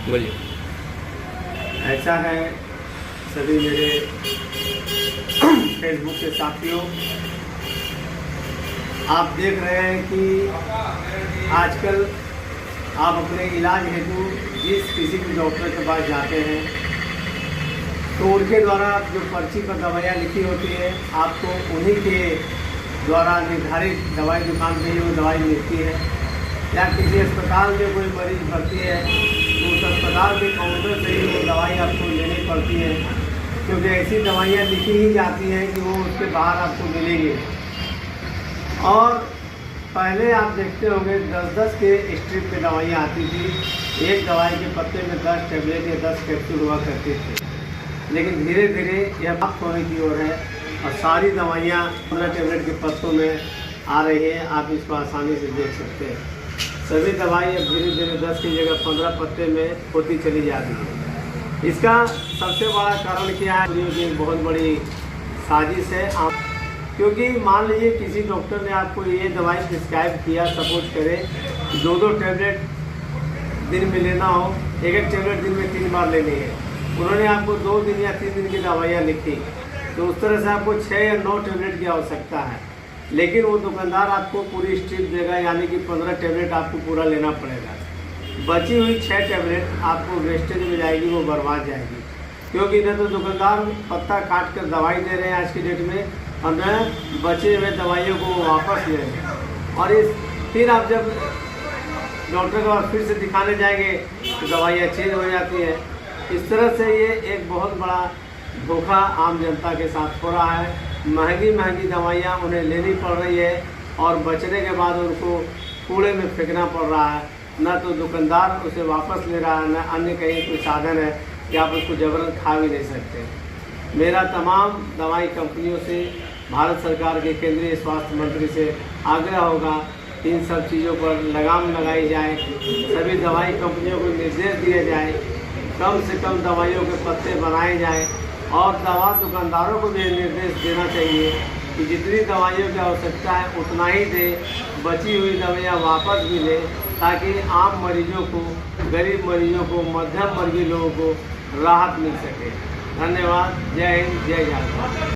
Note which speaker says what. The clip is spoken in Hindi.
Speaker 1: बोलिए।
Speaker 2: ऐसा है सभी मेरे फेसबुक के साथियों, आप देख रहे हैं कि आजकल आप अपने इलाज हेतु जिस किसी भी डॉक्टर के पास जाते हैं तो उनके द्वारा जो पर्ची पर दवाइयाँ लिखी होती है आपको उन्हीं के द्वारा निर्धारित दवाई दुकान पे ही वो दवाई मिलती है, या किसी अस्पताल में कोई मरीज भर्ती है तो उस अस्पताल के काउंटर से ही वो दवाई आपको लेनी पड़ती है, क्योंकि ऐसी दवाइयाँ लिखी ही जाती हैं कि वो उसके बाहर आपको मिलेंगी। और पहले आप देखते होंगे 10-10 के स्ट्रिप पे दवाइयाँ आती थी, एक दवाई के पत्ते में 10 टेबलेट या 10 कैप्सूल हुआ करते थे, लेकिन धीरे धीरे यह समाप्त होने की ओर है और सारी दवाइयाँ 15 टेबलेट के पत्तों में आ रही है। आप इसको आसानी से देख सकते हैं, सभी दवाई अब धीरे धीरे 10 की जगह 15 पत्ते में होती चली जा रही है। इसका सबसे बड़ा कारण क्या है? ये बहुत बड़ी साजिश है। आप क्योंकि मान लीजिए किसी डॉक्टर ने आपको ये दवाई प्रिस्क्राइब किया, सपोज करें 2-2 टेबलेट दिन में लेना हो, एक टेबलेट दिन में 3 बार लेनी है, उन्होंने आपको 2 दिन या 3 दिन की दवाइयाँ लिखी, तो उस तरह से आपको 6 या 9 टेबलेट की आवश्यकता है, लेकिन वो दुकानदार आपको पूरी स्ट्रिप देगा, यानी कि 15 टेबलेट आपको पूरा लेना पड़ेगा। बची हुई 6 टेबलेट आपको वेस्टेज में जाएगी, वो बर्बाद जाएगी, क्योंकि इधर तो दुकानदार पत्ता काट कर दवाई दे रहे हैं आज की डेट में, और न बचे हुए दवाइयों को वापस ले रहे हैं। और फिर आप जब डॉक्टर के पास फिर से दिखाने जाएंगे तो दवाइयाँ चेंज हो जाती है। इस तरह से ये एक बहुत बड़ा धोखा आम जनता के साथ हो रहा है। महंगी दवाइयाँ उन्हें लेनी पड़ रही है और बचने के बाद उनको कूड़े में फेंकना पड़ रहा है। न तो दुकानदार उसे वापस ले रहा है, न अन्य कहीं कोई साधन है कि आप उसको जबरन खा भी नहीं सकते। मेरा तमाम दवाई कंपनियों से, भारत सरकार के केंद्रीय स्वास्थ्य मंत्री से आग्रह होगा, इन सब चीज़ों पर लगाम लगाई जाए, सभी दवाई कंपनियों को निर्देश दिए जाए, कम से कम दवाइयों के पत्ते बनाए जाएं, और दवा दुकानदारों को भी निर्देश देना चाहिए कि जितनी दवाइयों की आवश्यकता है उतना ही दे, बची हुई दवाइयाँ वापस भी लें, ताकि आम मरीजों को, गरीब मरीजों को, मध्यम वर्गीय लोगों को राहत मिल सके। धन्यवाद। जय हिंद, जय झारखंड।